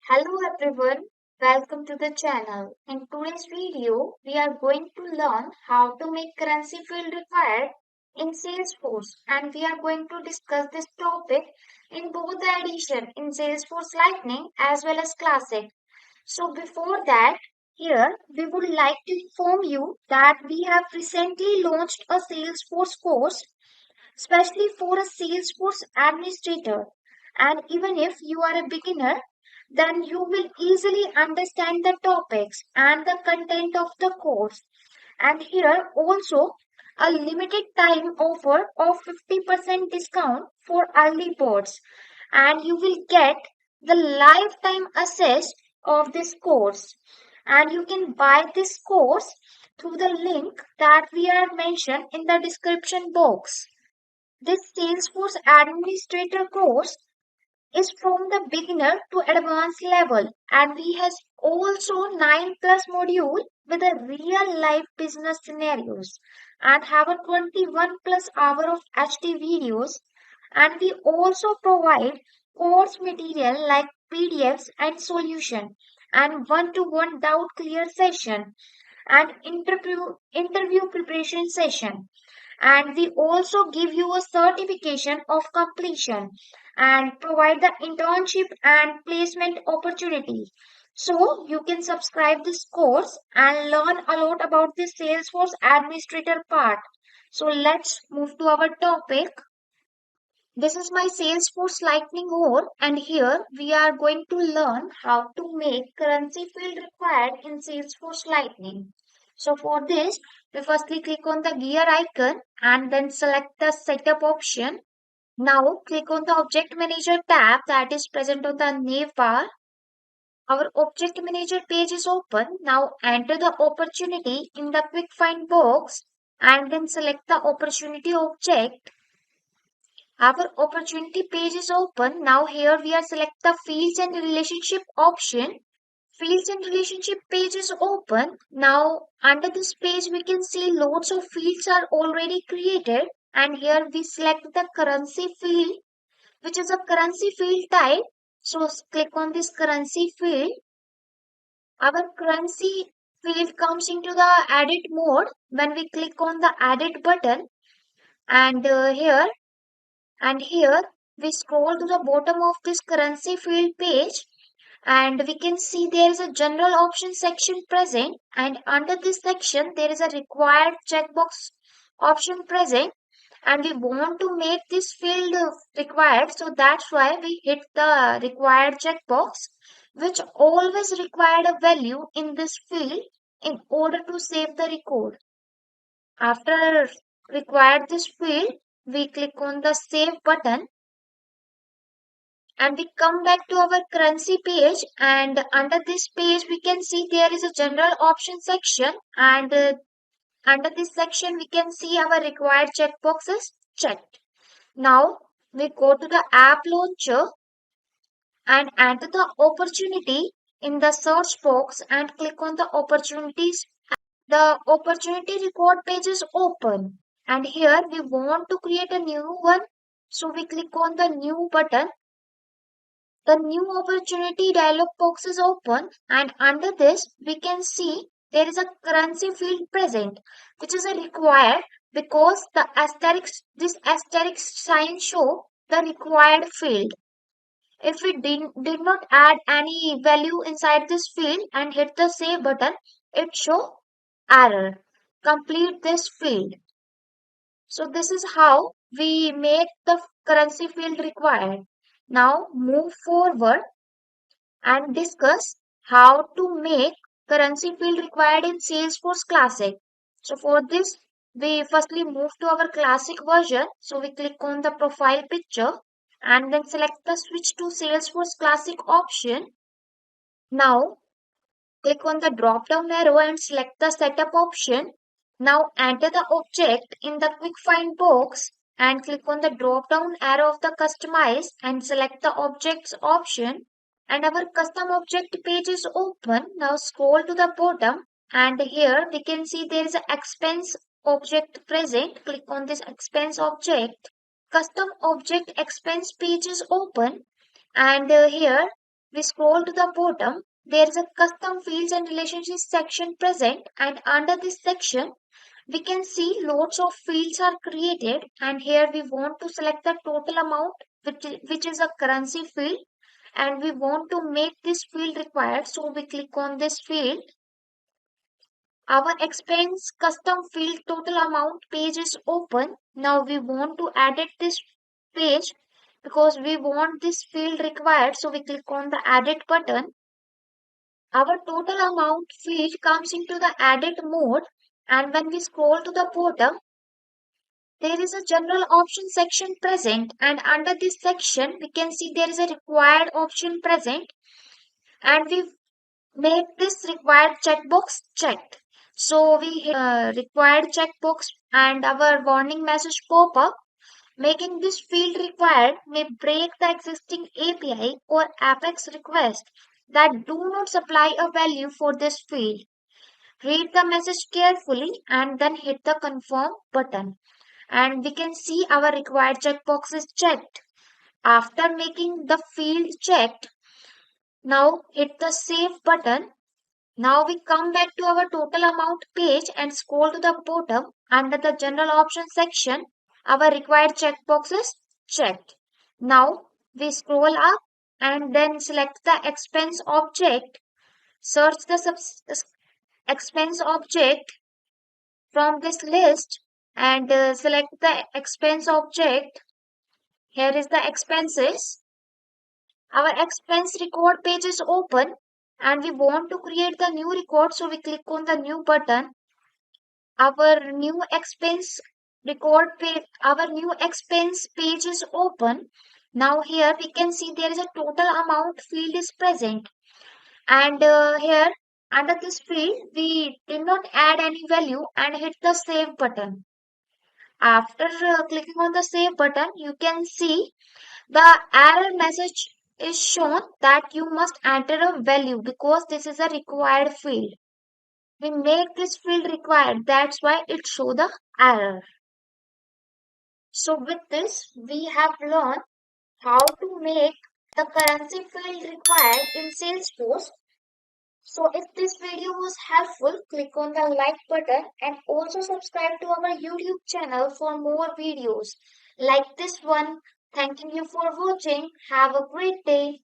Hello everyone, welcome to the channel. In today's video, we are going to learn how to make currency field required in Salesforce, and we are going to discuss this topic in both the edition in Salesforce Lightning as well as Classic. So before that, here we would like to inform you that we have recently launched a Salesforce course especially for a Salesforce administrator. And even if you are a beginner, then you will easily understand the topics and the content of the course. And here also a limited time offer of 50% discount for early birds. And you will get the lifetime access of this course. And you can buy this course through the link that we are mentioned in the description box. This Salesforce Administrator course is from the beginner to advanced level, and we has also 9 plus module with a real life business scenarios and have a 21 plus hour of HD videos, and we also provide course material like PDFs and solution and one-to-one doubt clear session and interview preparation session, and we also give you a certification of completion and provide the internship and placement opportunity. So you can subscribe this course and learn a lot about the Salesforce administrator part. So let's move to our topic. This is my Salesforce Lightning Core, and here we are going to learn how to make currency field required in Salesforce Lightning. So for this, we firstly click on the gear icon and then select the setup option. Now click on the Object Manager tab that is present on the nav bar. Our Object Manager page is open. Now enter the opportunity in the Quick Find box and then select the opportunity object. Our opportunity page is open. Now here we are select the fields and relationship option. Fields and relationship page is open. Now under this page we can see loads of fields are already created, and here we select the currency field, which is a currency field type. So click on this currency field. Our currency field comes into the edit mode when we click on the edit button, and here we scroll to the bottom of this currency field page, and we can see there is a general option section present, and under this section there is a required checkbox option present, and we want to make this field required, so that's why we hit the required checkbox, which always required a value in this field in order to save the record. After required this field, we click on the save button, and we come back to our currency page, and under this page we can see there is a general option section, and under this section we can see our required checkboxes checked. Now we go to the app launcher and enter the opportunity in the search box and click on the opportunities. The opportunity record page is open, and here we want to create a new one, so we click on the new button. The new opportunity dialog box is open, and under this we can see there is a currency field present, which is a required because this asterisk sign show the required field. If we did not add any value inside this field and hit the save button, it show error. Complete this field. So this is how we make the currency field required. Now move forward and discuss how to make currency field required in Salesforce Classic. So for this, we firstly move to our Classic version. So we click on the profile picture and then select the switch to Salesforce Classic option. Now click on the drop down arrow and select the setup option. Now enter the object in the quick find box and click on the drop down arrow of the customize and select the objects option, and our custom object page is open. Now scroll to the bottom, and here we can see there is an expense object present. Click on this expense object. Custom object expense page is open, and here We scroll to the bottom. There is a custom fields and relationships section present, and under this section we can see loads of fields are created, and here we want to select the total amount, which is a currency field, and we want to make this field required, so we click on this field. Our expense custom field total amount page is open. Now we want to edit this page because we want this field required, so we click on the edit button. Our total amount field comes into the edit mode, and when we scroll to the bottom, there is a general option section present, and under this section we can see there is a required option present, and we make this required checkbox checked. So we hit required checkbox and our warning message pop up. Making this field required may break the existing API or Apex request that do not supply a value for this field. Read the message carefully and then hit the confirm button. And we can see our required checkbox is checked. After making the field checked, now hit the save button. Now we come back to our total amount page and scroll to the bottom. Under the general option section, our required checkbox is checked. Now we scroll up and then select the expense object. Search the expense object from this list and select the expense object. Here is the expenses. Our expense record page is open and we want to create the new record, so we click on the new button. Our new expense page is open. Now here we can see there is a total amount field is present, and here under this field we did not add any value and hit the save button. After clicking on the save button, you can see the error message is shown that you must enter a value because this is a required field. We make this field required, that's why it show the error. So with this, we have learned how to make the currency field required in Salesforce. So if this video was helpful, click on the like button and also subscribe to our YouTube channel for more videos like this one. Thanking you for watching. Have a great day.